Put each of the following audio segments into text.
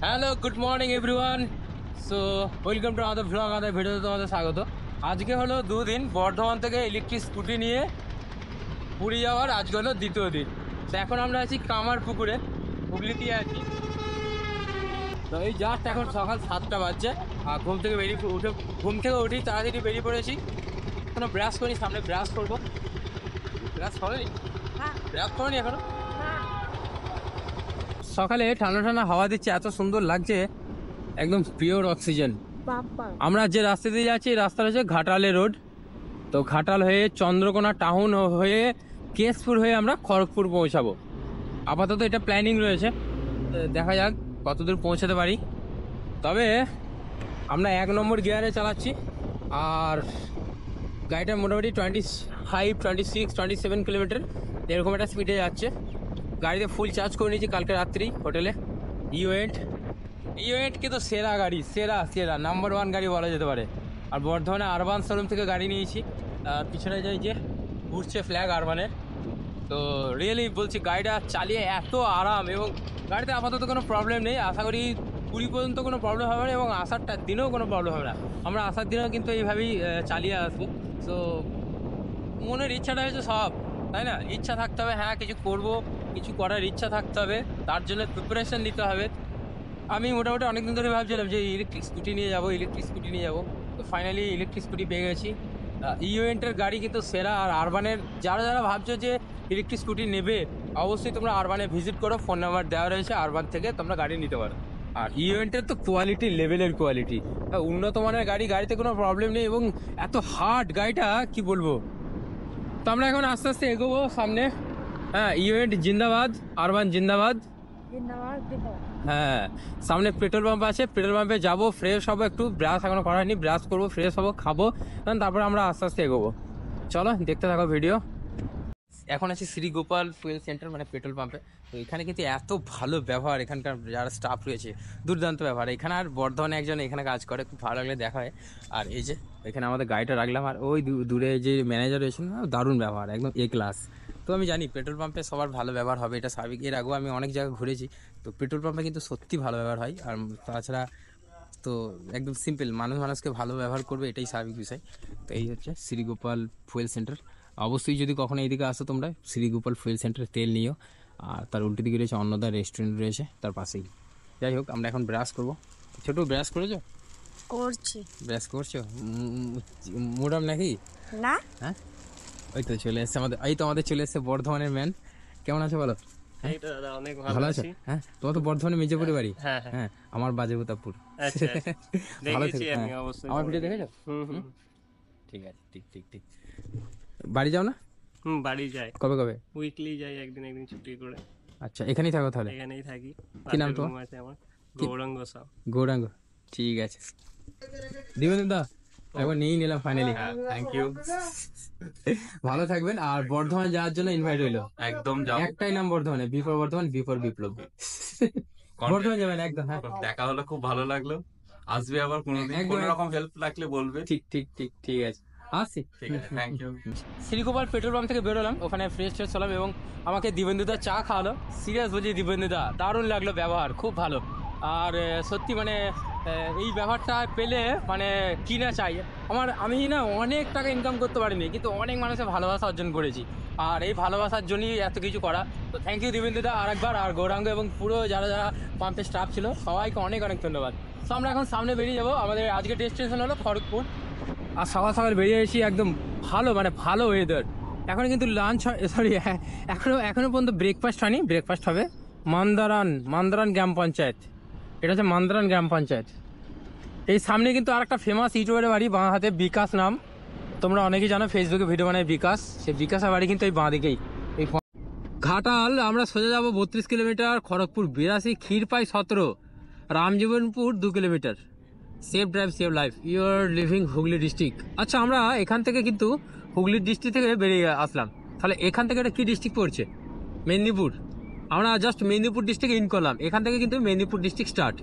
Hello good morning everyone. So welcome to আমাদের vlog, আমাদের ভিডিওতে তোমাদের স্বাগত। আজকে হলো দুদিন বর্ধমান থেকে ইলেকট্রিক স্কুটি নিয়ে পুরী যাওয়ার, আজকে হলো দ্বিতীয় দিন। তো এখন আমরা আছি কামারপুকুরে, হুগলিতে আছি। তো এই জাস্ট এখন সকাল 7টা বাজছে, আর ঘুম থেকে উঠি তাড়াতাড়ি বেরিয়ে পড়েছি। এখনো ব্রাশ করি, সামনে ব্রাশ করবো। ব্রাশ করেনি? ব্রাশ করেনি এখনো। সকালে ঠান্ডা ঠান্ডা হাওয়া দিচ্ছে, এত সুন্দর লাগছে, একদম পিওর অক্সিজেন। আমরা যে রাস্তা দিয়ে যাচ্ছি এই রাস্তাটা হচ্ছে ঘাটালে রোড। তো ঘাটাল হয়ে চন্দ্রকোনা টাউন হয়ে কেশপুর হয়ে আমরা খড়গপুর পৌঁছাবো। আপাতত এটা প্ল্যানিং রয়েছে, দেখা যাক কতদূর পৌঁছাতে পারি। তবে আমরা 1 নম্বর গিয়ারে চালাচ্ছি, আর গাড়িটা মোটামুটি 25, 26, 27 কিলোমিটার এরকম একটা স্পিডে যাচ্ছে। গাড়িতে ফুল চার্জ করে নিয়েছি কালকে রাত্রি হোটেলে। ইউএন্ট কিন্তু সেরা গাড়ি, সেরা নাম্বার 1 গাড়ি বলা যেতে পারে। আর বর্ধমানে আরবান শোরুম থেকে গাড়ি নিয়েছি। পিছনে যাই যে ঘুরছে ফ্ল্যাগ আরবানের। তো রিয়েলি বলছি, গাড়িটা চালিয়ে এত আরাম, এবং গাড়িতে আপাতত কোনো প্রবলেম নেই। আশা করি পুরী পর্যন্ত কোনো প্রবলেম হবে না, এবং আসার দিনেও কোনো প্রবলেম হবে না। আমরা আসার দিনেও কিন্তু এইভাবেই চালিয়ে আসবো। তো মনের ইচ্ছাটা হয়েছে সব, তাই না? ইচ্ছা থাকতে হবে, হ্যাঁ কিছু করব, কিছু করার ইচ্ছা থাকতে হবে, তার জন্য প্রিপারেশন নিতে হবে। আমি মোটামুটি অনেকদিন ধরে ভাবছিলাম যে ইলেকট্রিক স্কুটি নিয়ে যাবো। তো ফাইনালি ইলেকট্রিক স্কুটি পেয়ে গেছি। ইউএন্টের গাড়ি কিন্তু সেরা। আর আরবানের যারা ভাবছো যে ইলেকট্রিক স্কুটি নেবে, অবশ্যই তোমরা আরবানে ভিজিট করো, ফোন নাম্বার দেওয়া রয়েছে, আরবান থেকে তোমরা গাড়ি নিতে পারো। আর ইউএন্টের তো কোয়ালিটি লেভেলের কোয়ালিটি, উন্নত মানের গাড়িতে কোনো প্রবলেম নেই, এবং এত হার্ড গাড়িটা কি বলবো। তো আমরা এখন আস্তে আস্তে এগোবো সামনে। হ্যাঁ, ইউএন্ট জিন্দাবাদ, আরবান জিন্দাবাদ। হ্যাঁ, সামনে পেট্রোল পাম্প আছে, পেট্রোল পাম্পে যাবো, ফ্রেশ হবো, একটু ব্রাশ এখনো করা হয়নি, ব্রাশ করবো, ফ্রেশ হবো, খাবো, তারপরে আমরা আস্তে আস্তে এগোবো। চলো দেখতে থাকো ভিডিও। এখন আছি শ্রীগোপাল ফুয়েল সেন্টার, মানে পেট্রোল পাম্পে। তো এখানে কিন্তু এত ভালো ব্যবহার, এখানকার যারা স্টাফ রয়েছে দুর্দান্ত ব্যবহার। এখানে আর বর্ধমানে একজন এখানে কাজ করে, খুব ভালো লাগলে দেখা হয়। আর এই যে এখানে আমাদের গাড়িটা রাখলাম, আর ওই দূরে যে ম্যানেজার রয়েছে, দারুণ ব্যবহার, একদম এ ক্লাস। তো আমি জানি পেট্রোল পাম্পে সবার ভালো ব্যবহার হবে, এটা স্বাভাবিক। এর আগেও আমি অনেক জায়গায় ঘুরেছি, তো পেট্রোল পাম্পে কিন্তু সত্যি ভালো ব্যবহার হয়। আর তাছাড়া তো একদম সিম্পল, মানুষকে ভালো ব্যবহার করবে, এটাই স্বাভাবিক বিষয়। তো এই হচ্ছে শ্রীগোপাল ফুয়েল সেন্টার। অবশ্যই যদি কখনো এইদিকে আসো তোমরা, শ্রীগোপাল ফুয়েল সেন্টারে তেল নিও। আর তার উল্টো দিকে রয়েছে অন্নদা রেস্টুরেন্ট রয়েছে তার পাশেই। যাই হোক, আমরা এখন ব্রাশ করবো। ছোট ব্রাশ করেছো? করছি। ব্রাশ করছো মুডাম নাকি? না, হ্যাঁ, ওই তো চলে এসছে আমাদের চলে এসছে বর্ধমানের ম্যান। কেমন আছো বলো? অনেক ভালো আছে? হ্যাঁ, তোমার তো বর্ধমানে মির্জাপুরে বাড়ি। হ্যাঁ, হ্যাঁ, আমার বাজেপ্রতাপপুর। আচ্ছা, ভালো দেখেছি থেকো। আমি হ্যাঁ, অবশ্যই। আমার ভিডিও দেখেছো? হুম। ঠিক আছে, ঠিক। বাড়ি যাও না? বাড়ি যাই, কবে? উইকলি যাই, একদিন ছুটি করে। আচ্ছা, এখানেই থাকো তাহলে? এখানেই থাকি। কি নাম তোমার? রুম আছে আমার, গৌরাঙ্গ সাউ। গৌরাঙ্গ, ঠিক আছে। দিবেন দা, একবার নিয়েই নিলাম ফাইনালি। Thank you. ভালো থাকবেন। আর বর্ধমান যাওয়ার জন্য ইনভাইট হইলো। একদম যাও, একটাই নাম বর্ধমানে, বিফোর বর্ধমান, বিফোর বিপ্লব। বর্ধমান যাবেন একদম। হ্যাঁ, দেখা হলো, খুব ভালো লাগলো। আসবে আবার কোনোদিন, একদম, কোনো রকম হেল্প লাগলে বলবে। ঠিক আছে, আসছি। ঠিক আছে, thank you. Shrigopal petrol pump থেকে বেরোলাম, ওখানে ফ্রেশ হলাম, এবং আমাকে দিবেন্দুদা চা খাওয়ালো। সিরিয়াস বলছি, দিবেন্দুদা দারুণ লাগলো, ব্যবহার খুব ভালো। আর সত্যি মানে এই ব্যবহারটা পেলে মানে কি না চাই। আমি না অনেক টাকা ইনকাম করতে পারিনি, কিন্তু অনেক মানুষের ভালোবাসা অর্জন করেছি, আর এই ভালোবাসার জন্যই এত কিছু করা। তো থ্যাংক ইউ দিবেন্দুদা আরেকবার, আর গৌরাঙ্গ এবং পুরো যারা পাম্পের স্টাফ ছিল সবাইকে অনেক ধন্যবাদ। তো আমরা এখন সামনে বেরিয়ে যাবো। আমাদের আজকে ডেস্টিনেশন হলো খড়গপুর। আর সকাল বেরিয়ে এসেছি, একদম ভালো ওয়েদার। এখন কিন্তু লাঞ্চ এখনো পর্যন্ত ব্রেকফাস্ট হয়নি। ব্রেকফাস্ট হবে মান্দারান গ্রাম পঞ্চায়েত। এটা হচ্ছে মান্দারান গ্রাম পঞ্চায়েত। এই সামনে কিন্তু আর একটা ফেমাস ইউটিউবারের বাড়ি, বাঁ হাতে বিকাশ নাম, তোমরা অনেকেই জানো, ফেসবুকে ভিডিও বানায় বিকাশ। সেই বিকাশের বাড়ি কিন্তু এই বাঁ দিকেই। এই ঘাটাল আমরা সোজা যাবো 32 kilometre, Kharagpur 82, Khirpai 17, Ramjibanpur 2 kilometre. Safe drive save life, you are leaving Hooghly district. আচ্ছা, আমরা এখান থেকে কিন্তু হুগলি ডিস্ট্রিক্ট থেকে বেরিয়ে আসলাম। তাহলে এখান থেকে এটা কি ডিস্ট্রিক্ট পড়ছে? মেদিনীপুর। আমরা জাস্ট মেদিনীপুর ডিস্ট্রিক্ট ইন করলাম, এখান থেকে কিন্তু মেদিনীপুর ডিস্ট্রিক্ট স্টার্ট।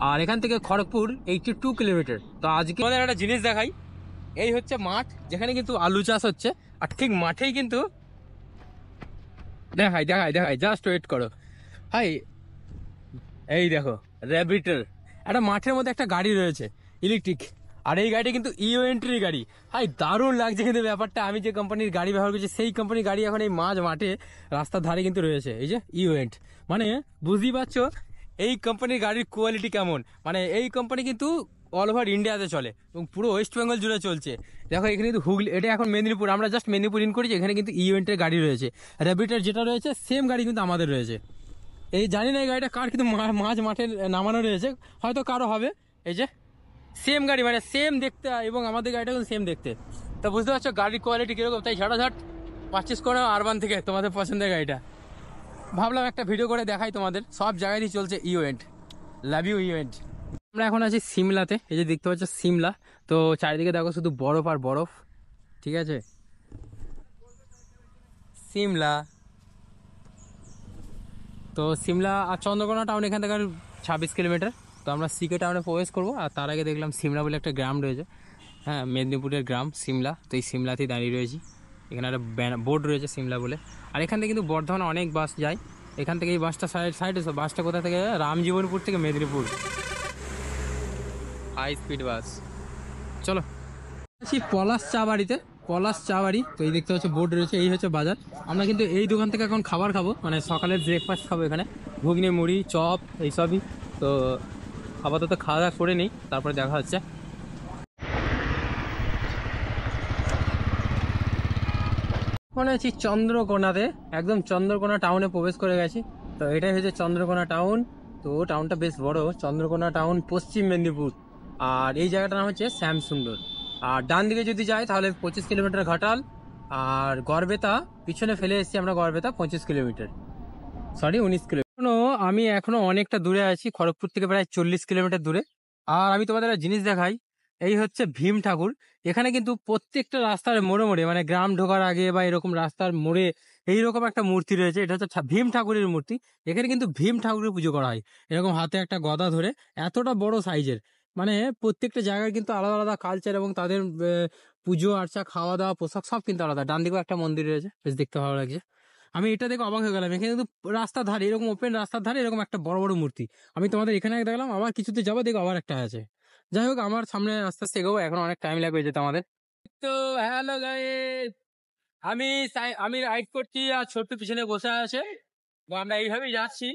আর এখান থেকে খড়গপুর 82 কিলোমিটার। তো আজকে আমাদের একটা জিনিস দেখাই, এই হচ্ছে মাঠ, যেখানে কিন্তু আলু চাষ হচ্ছে। আর ঠিক মাঠেই কিন্তু দেখাই, জাস্ট ওয়েট করো। হাই, এই দেখো র্যাবিটার, একটা মাঠের মধ্যে একটা গাড়ি রয়েছে ইলেকট্রিক, আর এই গাড়িটা কিন্তু ইও এন্ট্রির গাড়ি। হাই দারুণ লাগছে কিন্তু ব্যাপারটা। আমি যে কোম্পানির গাড়ি ব্যবহার করছি সেই কোম্পানির গাড়ি এখন এই মাঠে রাস্তার ধারে কিন্তু রয়েছে। এই যে ইও এন্ট, মানে বুঝতেই পারছো এই কোম্পানির গাড়ির কোয়ালিটি কেমন। মানে এই কোম্পানি কিন্তু অল ওভার ইন্ডিয়াতে চলে এবং পুরো ওয়েস্ট বেঙ্গল জুড়ে চলছে। দেখো এখানে কিন্তু হুগলি, এটা এখন মেদিনীপুর, আমরা জাস্ট মেদিনীপুর ইন করেছি। এখানে কিন্তু ইভেন্টের গাড়ি রয়েছে, র্যাবিটার যেটা রয়েছে সেম গাড়ি কিন্তু আমাদের রয়েছে। এই জানি না এই গাড়িটা কার, কিন্তু মাঠে নামানো রয়েছে, হয়তো কারো হবে। এই যে সেম গাড়ি, মানে সেম দেখতে, এবং আমাদের গাড়িটা কিন্তু সেম দেখতে। তা বুঝতে পারছো গাড়ির কোয়ালিটি কিরকম। তাই ঝাড়াঝাট পারচেস করো আরবান থেকে তোমাদের পছন্দের গাড়িটা। ভাবলাম একটা ভিডিও করে দেখাই তোমাদের, সব জায়গায়ই চলছে ইভেন্ট। Love you event. আমরা এখন আছি সিমলাতে, এই যে দেখতে পাচ্ছ সিমলা। তো চারিদিকে দেখো শুধু বরফ আর বরফ, ঠিক আছে। সিমলা, তো সিমলা আর চন্দ্রকোনা টাউন এখান থেকে 26 কিলোমিটার। তো আমরা সিকে টাউনে প্রবেশ করবো, আর তার আগে দেখলাম সিমলা বলে একটা গ্রাম রয়েছে, হ্যাঁ মেদিনীপুরের গ্রাম সিমলা। তো এই সিমলাতেই দাঁড়িয়ে রয়েছি, এখানে একটা বোর্ড রয়েছে সিমলা বলে। আর এখান থেকে কিন্তু বর্ধমানে অনেক বাস যায়, এখান থেকে এই বাসটা সাইডে, বাসটা কোথা থেকে, রামজীবনপুর থেকে মেদিনীপুর, হাই স্পিড বাস। চলো পলাশ চা বাড়িতে, পলাশ চা বাড়ি। তো এই দেখতে হচ্ছে বোর্ড রয়েছে, এই হচ্ছে বাজার। আমরা কিন্তু এই দোকান থেকে এখন খাবার খাবো, মানে সকালের ব্রেকফাস্ট খাবো এখানে, ঘুগনি মুড়ি চপ এইসবই। তো আপাতত খাওয়া দাওয়া করে নিই, তারপরে দেখা হচ্ছে। মনে হচ্ছে চন্দ্রকোনাতে, একদম চন্দ্রকোনা টাউনে প্রবেশ করে গেছি। তো এটাই হচ্ছে চন্দ্রকোনা টাউন। তো টাউনটা বেশ বড়, চন্দ্রকোনা টাউন পশ্চিম মেদিনীপুর। আর এই জায়গাটার নাম হচ্ছে শ্যামসুন্দর। আর ডান দিকে যদি যাই তাহলে 25 কিলোমিটার ঘাটাল, আর গড়বেতা পিছনে ফেলে এসেছি আমরা, গড়বেতা 25 কিলোমিটার, সরি 19 কিলোমিটার। আমি এখনো অনেকটা দূরে আছি, খড়গপুর থেকে প্রায় 40 কিলোমিটার দূরে। আর আমি তোমাদের একটা জিনিস দেখাই, এই হচ্ছে ভীম ঠাকুর। এখানে কিন্তু প্রত্যেকটা রাস্তার মোড়ে মোড়ে, মানে গ্রাম ঢোকার আগে বা এরকম রাস্তার মোড়ে এইরকম একটা মূর্তি রয়েছে। এটা হচ্ছে ভীম ঠাকুরের মূর্তি। এখানে কিন্তু ভীম ঠাকুরের পুজো করা হয়, এরকম হাতে একটা গদা ধরে, এতটা বড় সাইজের। মানে প্রত্যেকটা জায়গায় কিন্তু আলাদা আলাদা কালচার, এবং তাদের পুজো আর্চা, খাওয়া দাওয়া, পোশাক সব কিন্তু আলাদা। ডান দিকেও একটা মন্দির রয়েছে, বেশ দেখতে ভালো লাগছে। আমি এটা দেখে অবাক হয়ে গেলাম, এখানে কিন্তু রাস্তার ধারে, এরকম ওপেন রাস্তার ধারে এরকম একটা বড় বড় মূর্তি। আমি তোমাদের এখানে দেখলাম, আবার কিছুতে যাবো দেখো আবার একটা আছে। যাই হোক, আমার সামনে আস্তে আস্তে এগোবো, এখন অনেক টাইম লাগবে যেতে আমাদের। তো হ্যালো গাইস, আমি আমি রাইড করছি আর ছোট্ট পিছনে বসে আছে। তো আমরা এইভাবেই যাচ্ছি।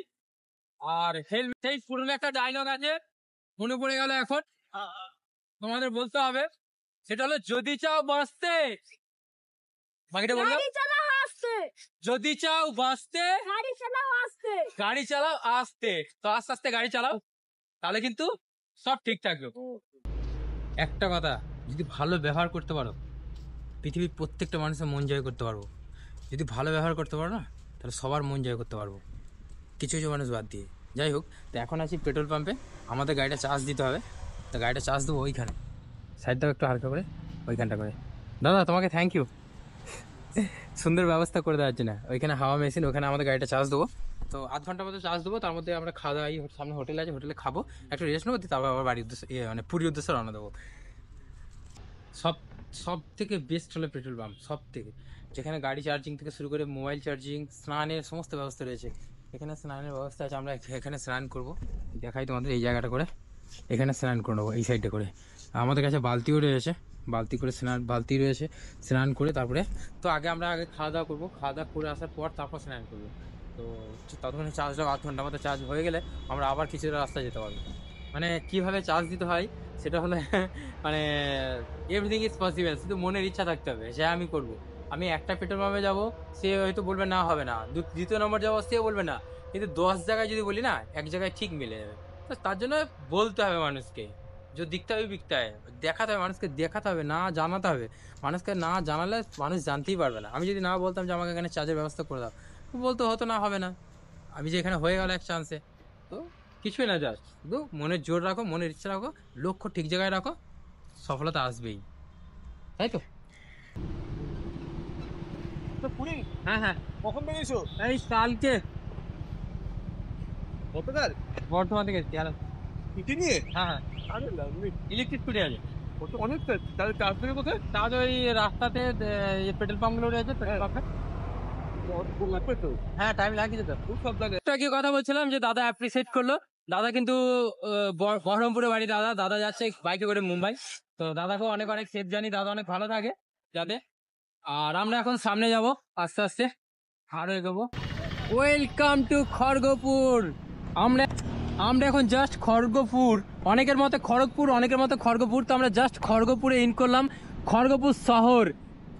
আর হেলমেট, সেই পুরনো একটা ডায়লগ আছে, মনে পড়ে গেল এখন, তোমাদের বলতে হবে। সেটা হলো, যদি চাও বাঁচতে, বাকিটা বললাম, যদি চাও বাঁচতে গাড়ি চালাও আস্তে। তো আস্তে আস্তে গাড়ি চালাও, তাহলে কিন্তু সব ঠিক থাকবে। একটা কথা, যদি ভালো ব্যবহার করতে পারো, পৃথিবীর প্রত্যেকটা মানুষের মন জয় করতে পারবো। যদি ভালো ব্যবহার করতে পারো না, তাহলে সবার মন জয় করতে পারবো, কিছু কিছু মানুষ বাদ দিয়ে। যাই হোক, তো এখন আছি পেট্রোল পাম্পে, আমাদের গাড়িটা চার্জ দিতে হবে। তো গাড়িটা চার্জ দেবো ওইখানে, সাইড দাও একটু হালকা করে, ওইখানটা করে। দাদা তোমাকে থ্যাংক ইউ, সুন্দর ব্যবস্থা করে দেওয়ার জন্য। ওইখানে হাওয়া মেশিন, ওখানে আমাদের গাড়িটা চার্জ দেবো। তো আধ ঘন্টার মতো চার্জ দেবো, তার মধ্যে আমরা খাওয়া দাওয়া, সামনে হোটেল আছে, হোটেলে খাবো, একটু রেস্ট নেবো, তারপর আবার বাড়ির উদ্দেশ্যে, মানে পুরীর উদ্দেশ্যে রওনা দেবো। সব থেকে বেস্ট হলো পেট্রোল পাম্প, সব থেকে, যেখানে গাড়ি চার্জিং থেকে শুরু করে মোবাইল চার্জিং, স্নানের সমস্ত ব্যবস্থা রয়েছে। এখানে স্নানের ব্যবস্থা আছে, আমরা এখানে স্নান করব। দেখাই তোমাদের, এই জায়গাটা করে এখানে স্নান করে নেবো, এই সাইডটা করে। আমাদের কাছে বালতিও রয়েছে, বালতি রয়েছে, স্নান করে তারপরে, তো আমরা আগে খাওয়া দাওয়া করবো, খাওয়া দাওয়া করে আসার পর তারপর স্নান করবো। তো ততক্ষণে চার্জটা আধ ঘন্টা মতো চার্জ হয়ে গেলে আমরা আবার কিছুটা রাস্তা যেতে পারবো। মানে কিভাবে চার্জ দিতে হয় সেটা হলো মানে এভরিথিং ইজ পসিবল, শুধু মনের ইচ্ছা থাকতে হবে, যে আমি করব। আমি একটা পেট্রোল পাম্পে যাবো, সে হয়তো বলবে না হবে না, দ্বিতীয় নম্বর যাবো, সেও বলবে না, কিন্তু 10 জায়গায় যদি বলি না, এক জায়গায় ঠিক মিলে যাবে। তো তার জন্য বলতে হবে মানুষকে, যে দিকতে হবে বিকতে হয়, দেখাতে হবে মানুষকে, দেখাতে হবে, না জানাতে হবে মানুষকে। না জানালে মানুষ জানতেই পারবে না। আমি যদি না বলতাম যে আমাকে এখানে চার্জের ব্যবস্থা করে দাও, বলতে হতো না, হবে না। আমি যে এখানে হয়ে গেল এক চান্সে, তো কিছুই না, জাস্ট শুধু মনের জোর রাখো, মনের ইচ্ছা রাখো, লক্ষ্য ঠিক জায়গায় রাখো, সফলতা আসবেই, তাই তো। পুরী হ্যাঁ হ্যাঁ, কখন বেরিয়েছো? এই কালকে গতকাল বর্ধমান থেকে এসেছি। আর স্কুটি নিয়ে? হ্যাঁ হ্যাঁ, আরে লাভলি, ইলেকট্রিক স্কুটি আছে। কত অনেকটা। তাহলে চার্জ থেকে কোথায়? তার ওই রাস্তাতে পেট্রোল পাম্পগুলো রয়েছে, পেট্রোল পাম্পে। লাগবে তো, হ্যাঁ টাইম লাগিয়ে যেত। খুব সব লাগে। কি কথা বলছিলাম, যে দাদা অ্যাপ্রিসিয়েট করলো দাদা কিন্তু বহরমপুরে বাড়ি। দাদা দাদা যাচ্ছে বাইকে করে মুম্বাই। তো দাদাকেও অনেক অনেক সেফ জানি, দাদা অনেক ভালো থাকে যাতে। আর আমরা এখন সামনে যাব আস্তে আস্তে, আরো এগোবো। Welcome to Kharagpur. আমরা আমরা এখন জাস্ট খড়গপুর, অনেকের মতে খড়গপুর, অনেকের মতে খড়গপুর, তো আমরা জাস্ট খড়গপুরে ইন করলাম। খড়গপুর শহর,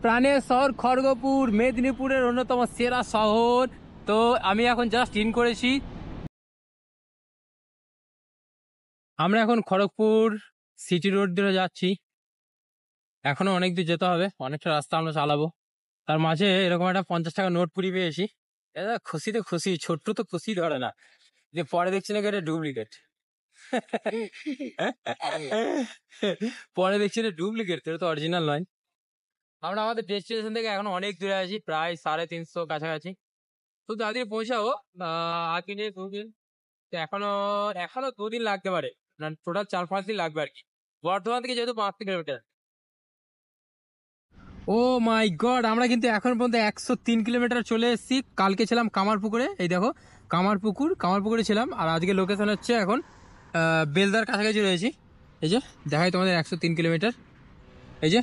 প্রাণের শহর খড়গপুর, মেদিনীপুরের অন্যতম সেরা শহর। তো আমি এখন জাস্ট ইন করেছি। আমরা এখন খড়গপুর সিটি রোড ধরে যাচ্ছি। এখনো অনেক দূর যেতে হবে, অনেকটা রাস্তা আমরা চালাবো। তার মাঝে এরকম একটা 50 টাকা নোট পুরি পেয়েছি। এটা খুশিতে খুশি, ছোট্ট তো খুশি ধরে না, যে পরে দেখছি না এটা ডুপ্লিকেট। পরে দেখছি এটা ডুপ্লিকেট, এটা তো অরিজিনাল নয়। আমরা আমাদের ডেস্টিনেশন থেকে এখন অনেক দূরে আছি, প্রায় 350 কাছাকাছি। তো তাড়াতাড়ি পৌঁছাবো। আজ মিনিট 2 দিন, তো এখনো এখনো 2 দিন লাগতে পারে, টোটাল 4-5 দিন লাগবে আর কি। বর্ধমান থেকে যেহেতু 5 কিলোমিটার। ও মাই গড, আমরা কিন্তু এখন পর্যন্ত 103 কিলোমিটার চলে এসেছি। কালকে ছিলাম কামারপুকুরে, এই দেখো কামারপুকুরে ছিলাম। আর আজকে লোকেশন হচ্ছে এখন বেলদার কাছাকাছি রয়েছি। এই যে দেখাই তোমাদের 103 কিলোমিটার, এই যে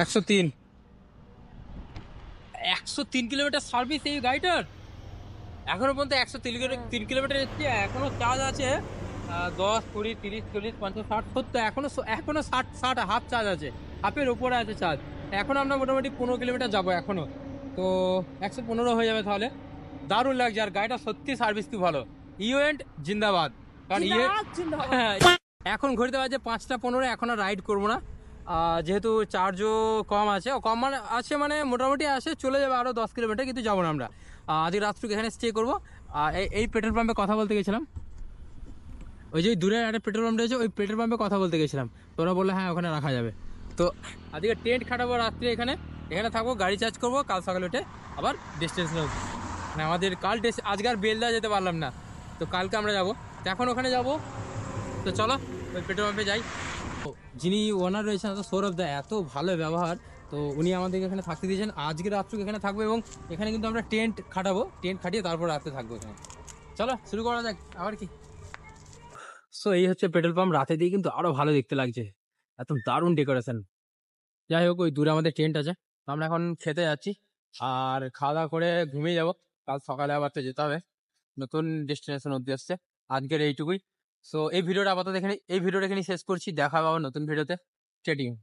103 কিলোমিটার সার্ভিস এই গাড়িটার। এখনো পর্যন্ত 103 কিলোমিটার এসছে, এখনো চার্জ আছে 10, 20, 30, 40, 50, 60, 70, এখনো 60 হাফ চার্জ আছে, হাফের উপরে আছে চার্জ। এখন আমরা মোটামুটি 15 কিলোমিটার যাবো এখনো, তো 115 হয়ে যাবে তাহলে। দারুণ লাগছে, আর গাড়িটা সত্যি সার্ভিস খুব ভালো। ইউএন্ট জিন্দাবাদ। কারণ এখন ঘড়িতে বাজে 5টা 15, এখন আর রাইড করবো না। যেহেতু চার্জও কম আছে, কম মানে আছে মানে মোটামুটি আছে, চলে যাবে আরও 10 কিলোমিটার, কিন্তু যাবো না আমরা। আজকে রাত্রিকে এখানে স্টে করবো। এই পেট্রোল পাম্পে কথা বলতে গেছিলাম, ওই যে দূরে একটা পেট্রোল পাম্প রয়েছে, ওই পেট্রোল পাম্পে কথা বলতে গেছিলাম। তোরা বললে হ্যাঁ ওখানে রাখা যাবে। তো আজকে টেন্ট খাটাবো রাত্রে, এখানে থাকবো, গাড়ি চার্জ করবো, কাল সকালে উঠে আবার ডেস্টিনেশনে উঠবো। মানে আমাদের আজকে আর বেলদা যেতে পারলাম না, তো কালকে আমরা যাবো। তো এখন ওখানে যাবো, তো চলো ওই পেট্রোল পাম্পে যাই। যিনি ওনার রয়েছেন তো সৌরভ দা, এত ভালো ব্যবহার। তো উনি আমাদেরকে এখানে থাকতে দিয়েছেন, আজকে রাত্রে এখানে থাকবো, এবং এখানে কিন্তু আমরা টেন্ট খাটাবো, টেন্ট খাটিয়ে তারপর রাত্রে থাকবো এখানে। চলো শুরু করা যাক আবার কি। সো এই হচ্ছে পেট্রোল পাম্প, রাতে দিয়ে কিন্তু আরো ভালো দেখতে লাগছে, একদম দারুণ ডেকোরেশন। যাই হোক, ওই দূরে আমাদের টেন্ট আছে, তো আমরা এখন খেতে যাচ্ছি, আর খাওয়া দাওয়া করে ঘুমিয়ে যাবো। কাল সকালে আবার তো যেতে হবে, নতুন ডেস্টিনেশন অব্দি আসছে। আজকের এইটুকুই। সো এই ভিডিওটা আপাতত এখানে শেষ করছি, দেখা হবে আবার নতুন ভিডিওতে। Stay tune.